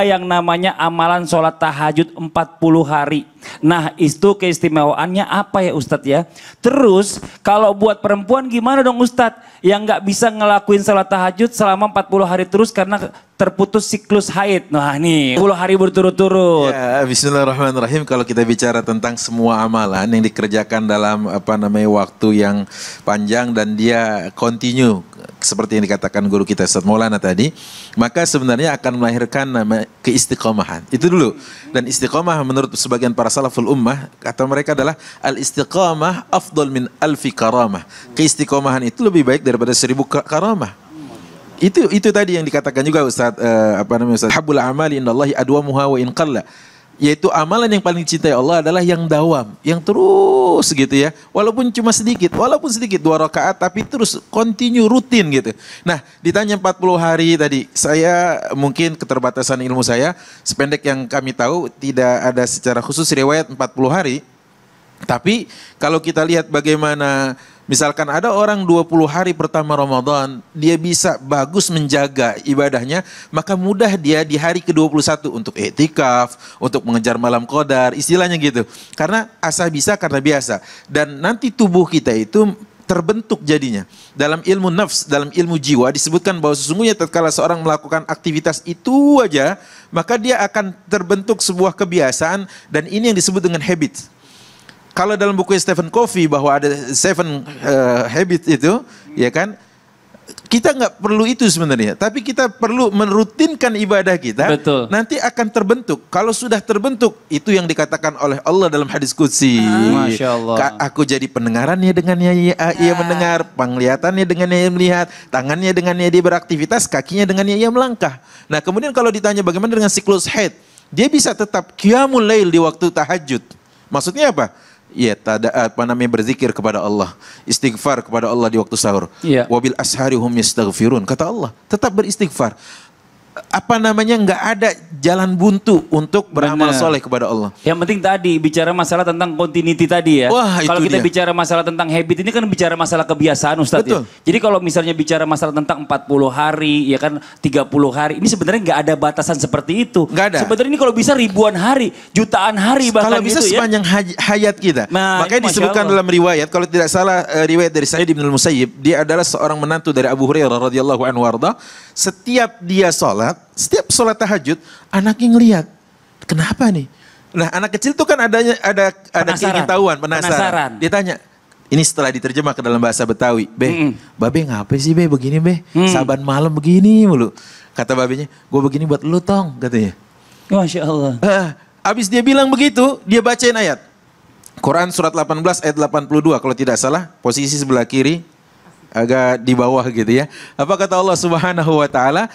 yang namanya amalan sholat tahajud 40 hari. Nah itu keistimewaannya apa ya Ustadz ya. Terus kalau buat perempuan gimana dong Ustadz? Yang nggak bisa ngelakuin sholat tahajud selama 40 hari terus karena terputus siklus haid. Nah nih 10 hari berturut-turut. Ya, bismillahirrahmanirrahim. Kalau kita bicara tentang semua amalan yang dikerjakan dalam waktu yang panjang dan dia continue seperti yang dikatakan guru kita Ustaz Maulana tadi, maka sebenarnya akan melahirkan nama keistiqomahan. Itu dulu. Dan istiqomah menurut sebagian para salaful ummah, kata mereka adalah al-istiqamah afdal min alfi karamah. Keistiqomahan itu lebih baik daripada 1000 karamah. Itu tadi yang dikatakan juga Ustaz Ustaz Habbul amali indallahi adwamuha wa in qalla. Yaitu amalan yang paling dicintai Allah adalah yang dawam, yang terus gitu ya. Walaupun cuma sedikit, 2 rakaat tapi terus continue rutin gitu. Nah, ditanya 40 hari tadi, saya mungkin keterbatasan ilmu saya, sependek yang kami tahu tidak ada secara khusus riwayat 40 hari. Tapi kalau kita lihat bagaimana misalkan ada orang 20 hari pertama Ramadan, dia bisa bagus menjaga ibadahnya, maka mudah dia di hari ke-21 untuk i'tikaf, untuk mengejar malam qadar, istilahnya gitu. Karena asa bisa karena biasa. Dan nanti tubuh kita itu terbentuk jadinya. Dalam ilmu nafs, dalam ilmu jiwa disebutkan bahwa sesungguhnya tatkala seorang melakukan aktivitas itu aja, maka dia akan terbentuk sebuah kebiasaan dan ini yang disebut dengan habit. Kalau dalam buku Stephen Covey bahwa ada 7 habit itu, ya kan? Kita nggak perlu itu sebenarnya, tapi kita perlu merutinkan ibadah kita. Betul. Nanti akan terbentuk. Kalau sudah terbentuk, itu yang dikatakan oleh Allah dalam hadis qudsi. Masya Allah. Aku jadi pendengarannya dengannya ia mendengar, penglihatannya dengannya ia melihat, tangannya dengannya dia beraktivitas, kakinya dengannya ia melangkah. Nah kemudian kalau ditanya bagaimana dengan siklus haid, dia bisa tetap qiyamul lail di waktu tahajud. Maksudnya apa? Ya, berzikir kepada Allah, istighfar kepada Allah di waktu sahur. Wabil ashari hum yastaghfirun, kata Allah, tetap beristighfar. Nggak ada jalan buntu untuk beramal soleh kepada Allah. Yang penting tadi bicara masalah tentang continuity tadi ya. Kalau kita bicara masalah tentang habit ini kan bicara masalah kebiasaan Ustadz. Betul. Ya. Jadi kalau misalnya bicara masalah tentang 40 hari ya kan 30 hari, ini sebenarnya nggak ada batasan seperti itu. Nggak ada. Sebenarnya ini kalau bisa ribuan hari, jutaan hari bahkan kalau bisa gitu, sepanjang hayat kita. Nah, makanya disebutkan dalam riwayat, kalau tidak salah riwayat dari Sa'id bin al-Musayyib, dia adalah seorang menantu dari Abu Hurairah radhiyallahu anhu warda. Setiap dia setiap sholat tahajud, anaknya ngelihat, kenapa nih? Nah anak kecil itu kan ada keingintahuan, penasaran. Dia tanya, ini setelah diterjemah ke dalam bahasa Betawi, Babe ngapa sih be begini be? Saban malam begini mulu. Kata babenya, gue begini buat lu tong, katanya. Masya Allah. Abis dia bilang begitu, dia bacain ayat. Quran surat 18 ayat 82 kalau tidak salah, posisi sebelah kiri, agak di bawah gitu ya. Apa kata Allah Subhanahu wa taala?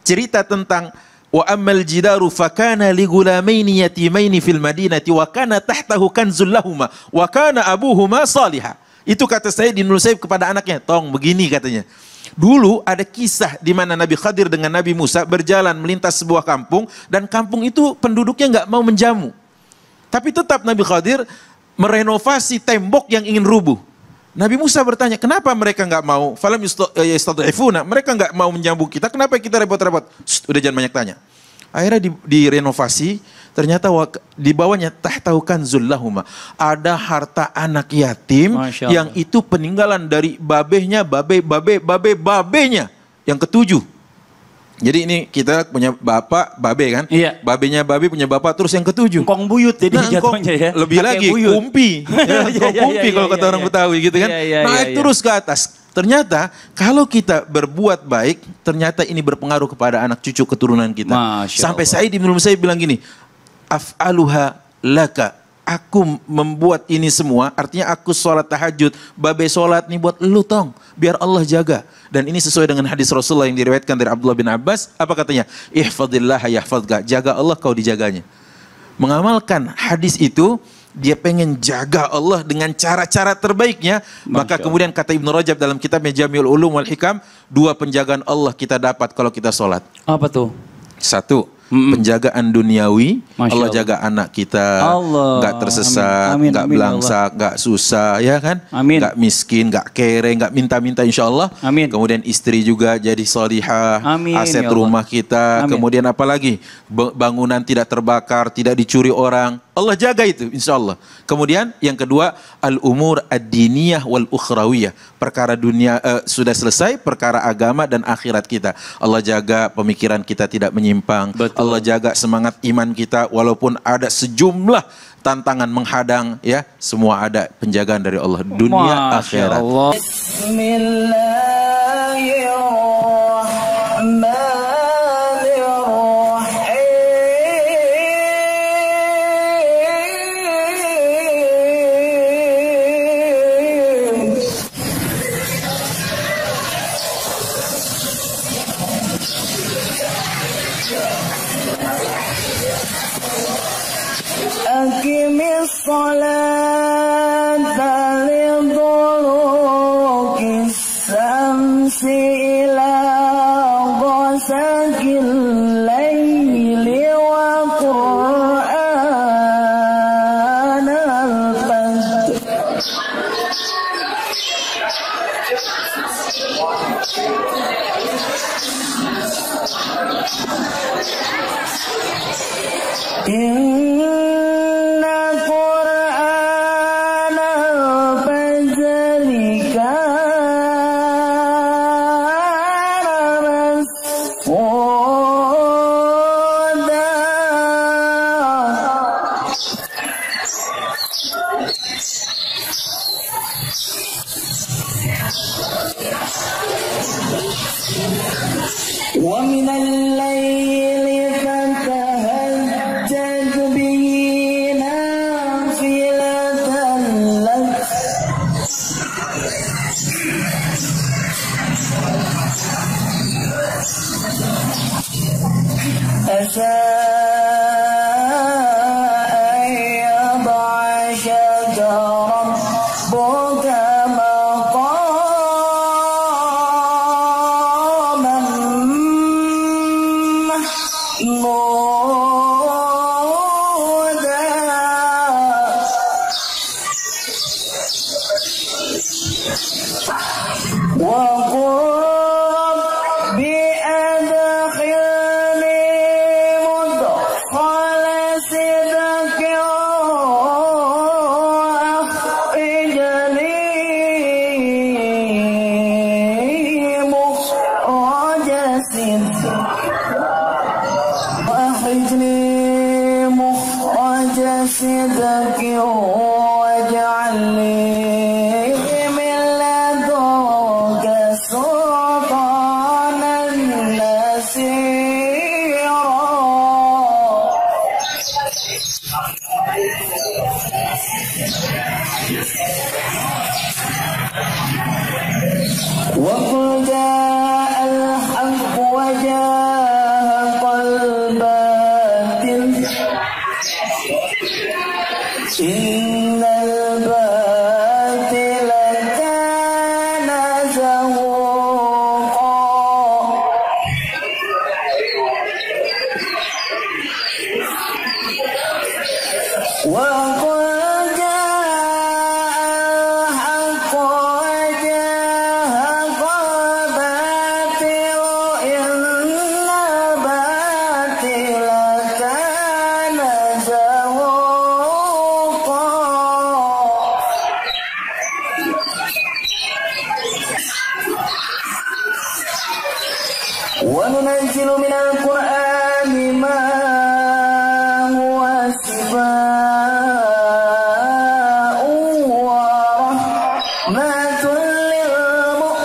Cerita tentang wa ammal jidaru fakana li gulamaini yatimaini fil madinati wa kana tahtahu kanzul lahuma wa kana abuhuma salihah. Itu kata Sayyid bin Musayyib kepada anaknya, tong begini katanya. Dulu ada kisah di mana Nabi Khadir dengan Nabi Musa berjalan melintas sebuah kampung dan kampung itu penduduknya nggak mau menjamu. Tapi tetap Nabi Khadir merenovasi tembok yang ingin rubuh. Nabi Musa bertanya, kenapa mereka nggak mau? Falam yastad'ifuna, mereka nggak mau menyambut kita, kenapa kita repot-repot? Udah jangan banyak tanya. Akhirnya direnovasi, ternyata di bawahnya tahtahu kanzul lahuma. Ada harta anak yatim yang itu peninggalan dari babenya yang ketujuh. Jadi ini kita punya bapak, babe kan? Iya. Babenya babe punya bapak terus yang ketujuh. Kong buyut jadi jatuhnya ya. Lebih lagi, kumpi. Kumpi kalau kata orang Betawi gitu kan. Naik terus ke atas. Ternyata kalau kita berbuat baik, ternyata ini berpengaruh kepada anak cucu keturunan kita. Sampai Sa'id bin Musayyib bilang gini, af'aluha laka. Aku membuat ini semua, artinya aku sholat tahajud, babe sholat nih buat lu tong, biar Allah jaga. Dan ini sesuai dengan hadis Rasulullah yang diriwayatkan dari Abdullah bin Abbas. Apa katanya? Ihfadillah yahfadka, jaga Allah kau dijaganya. Mengamalkan hadis itu, dia pengen jaga Allah dengan cara-cara terbaiknya. Maka kemudian kata Ibnu Rajab dalam kitabnya Jami'ul Ulum wal Hikam, 2 penjagaan Allah kita dapat kalau kita sholat. Apa tuh? 1, penjagaan duniawi. Masya Allah Allah. jaga anak kita, Allah. nggak tersesat, Amin, nggak amin, belangsak, nggak susah, ya kan? Amin. Nggak miskin, nggak kere, nggak minta-minta, insya Allah. Amin. Kemudian istri juga jadi solihah, Amin, aset ya Allah. rumah kita. Amin. Kemudian apa lagi? Bangunan tidak terbakar, tidak dicuri orang. Allah jaga itu, insya Allah. Kemudian yang kedua, al-umur ad-diniyah wal ukhrawiyah. Perkara dunia sudah selesai, perkara agama dan akhirat kita. Allah jaga pemikiran kita tidak menyimpang. Betul. Allah jaga semangat iman kita walaupun ada sejumlah tantangan menghadang, ya. Semua ada penjagaan dari Allah, dunia Masya akhirat. Allah. Aqimis salata liduluki syamsi ila ghasaqil laili wa qur'anal fajr. Inna Qur'anal fajri kana mas'uda. Wa minal layli fatahajjad bihi nafilatan lak. Asa an yab'athaka rabbuka maqaman mahmuda. وقل رب أدخلني مدخل صدق وأخرجني مخرج صدق واجعل لي من لدنك سلطانا نصيرا. وقل جاء الحق وجاهق الباطل إن الباطل كان زهوقا. وقل وننزل من القرآن ما هو شفاء ورحمة للمؤمنين.